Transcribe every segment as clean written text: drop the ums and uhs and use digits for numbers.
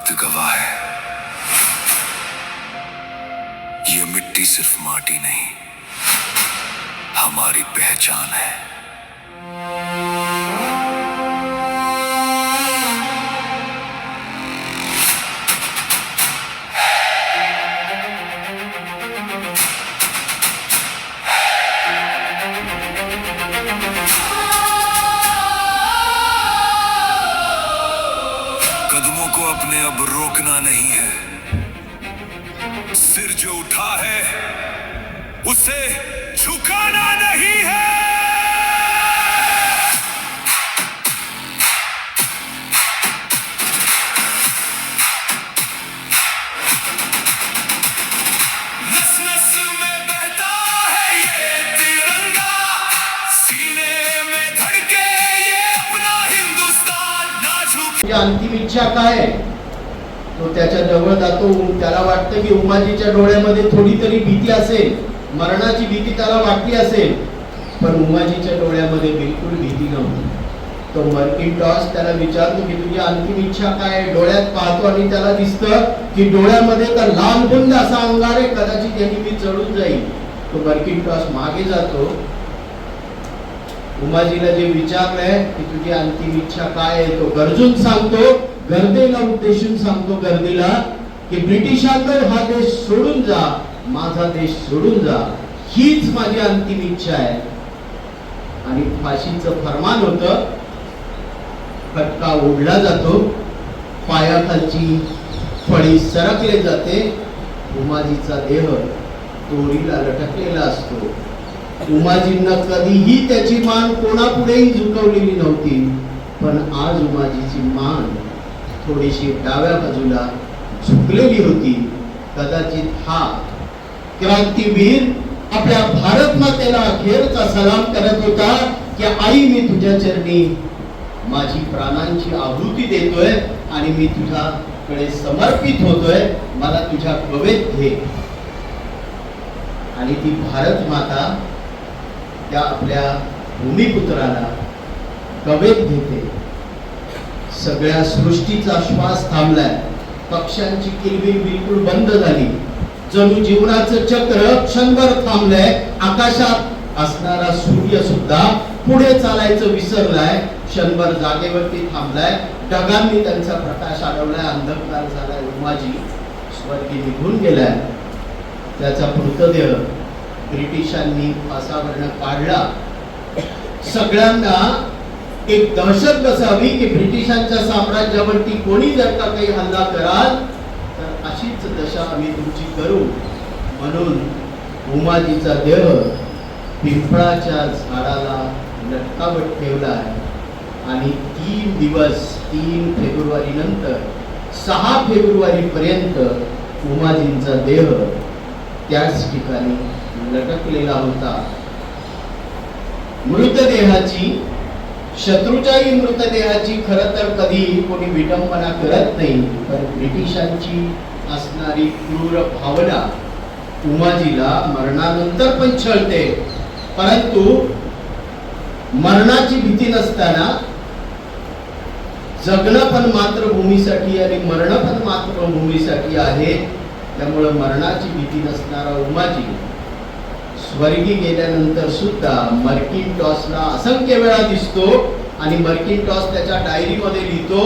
वक्त गवाह है, ये मिट्टी सिर्फ माटी नहीं, हमारी पहचान है। कदमों को अपने अब रोकना नहीं है, सिर जो उठा है उसे झुकाना नहीं है। नस नस में बहता है ये तिरंगा, सीने में धड़के ये अपना हिंदुस्तान, ना झुके। अंतिम इच्छा काय? तो त्याच्या जवळ जातो. त्याला वाटतं की उमाजीच्या डोळ्यामध्ये थोडी तरी भीती असेल, मरणाची भीती त्याला वाटली असेल, पण उमाजीच्या डोळ्यामध्ये बिलकुल भीती नव्हती. तो मर्किंटॉस त्याला विचारतो की तुझी अंतिम इच्छा काय? डोळ्यात पाहतो आणि त्याला दिसतं की डोळ्यामध्ये तर लाल बुंद असा अंगार आहे, कदाचित याने मी चढून जाईल. तो मर्किंटॉस मागे जातो. उमाजीला जे विचारलंय की तुझी अंतिम इच्छा काय आहे, तो गरजून सांगतो, गर्दीला उद्देशून सांगतो गर्दीला की ब्रिटिशांकडे हा देश सोडून जा, माझा देश सोडून जा, हीच माझी अंतिम इच्छा आहे. आणि फाशीचं फरमान होतं. फटका ओढला जातो, पायाखालची फळी सरकले जाते. उमाजीचा देह दोरीला लटकलेला असतो. उमाजींना कधीही त्याची मान कोणापुढेही झुकवलेली नव्हती, पण आज उमाजीची मान थोडीशी डाव्या बाजूला झुकलेली होती. कदाचित हा क्रांतीवीर आपल्या भारत मातेला अखेरचा सलाम करत होता की आई, मी तुझ्या चरणी माझी प्राणांची आहुती देतोय आणि मी तुझ्याकडे समर्पित होतोय, मला तुझ्या कवेत घे. आणि ती भारत माता त्या आपल्या भूमिपुत्राला कवेत घेते. सगळ्या सृष्टीचा श्वास थांबलाय, पक्ष्यांची किलबिल बिलकुल बंद झाली, जणू जीवनाचं चक्र क्षणभर थांबलंय. आकाशात असणारा सूर्य सुद्धा पुढे चालायचं विसरलाय, क्षणभर जागेवरती थांबलाय. ढगांनी त्यांचा प्रकाश अडवलाय, अंधकार झालाय. उमाजी स्वर्गी निघून गेलाय. त्याचा मृतदेह ब्रिटिशांनी फासावरनं काढला. सगळ्यांना एक दहशत बसावी की ब्रिटिशांच्या साम्राज्यावरती कोणी जर का काही हल्ला कराल तर अशीच दशा आम्ही तुमची करू. म्हणून उमाजीचा देह पिंपळाच्या झाडाला लटकावत ठेवला आहे. आणि 3 दिवस 3 फेब्रुवारी नंतर 6 फेब्रुवारी पर्यंत उमाजींचा देह त्याच ठिकाणी लटकलेला होता. मृतदेहाची, शत्रूच्याही मृतदेहाची खरं तर कधी कोणी विटंबना करत नाही, पण ब्रिटिशांची असणारी क्रूर भावना उमाजीला मरणानंतर पण छळते. परंतु मरणाची भीती नसताना जगणं पण मातृभूमीसाठी आणि मरण पण मातृभूमीसाठी आहे. त्यामुळे मरणाची भीती नसणारा उमाजी स्वर्गी गेल्यानंतर सुद्धा मर्किंटॉसला असंख्य वेळा दिसतो. आणि मर्किंटॉस त्याच्या डायरीमध्ये लिहितो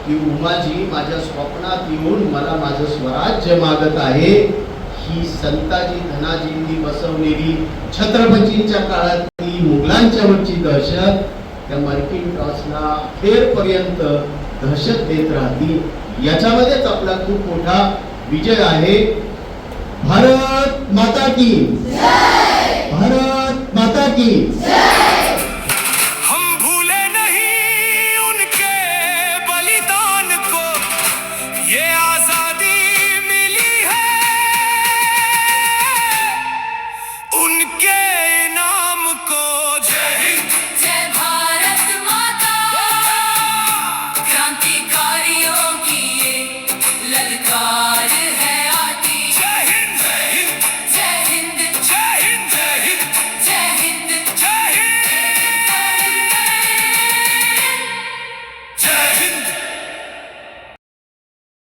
की उमाजी माझ्या स्वप्नात येऊन मला माझं स्वराज्य मागत आहे. ही संताजी धनाजींनी बसवलेली छत्रपतींच्या काळातली मुघलांच्यावरची दहशत त्या मर्किंटॉसला अखेरपर्यंत दहशत देत राहती. याच्यामध्येच आपला खूप मोठा विजय आहे. भारत माता की जय, भारत माता की जय. हम भूले नहीं उनके बलिदान को, ये आजादी मिली है उनके नाम को। जय हिंद, जय भारत माता, क्रांतिकारियों की ये ललकार है आती। जय हिंद, जय हिंद, जय हिंद, जय हिंद, जय हिंद, जय हिंद, जय हिंद, जय हिंद.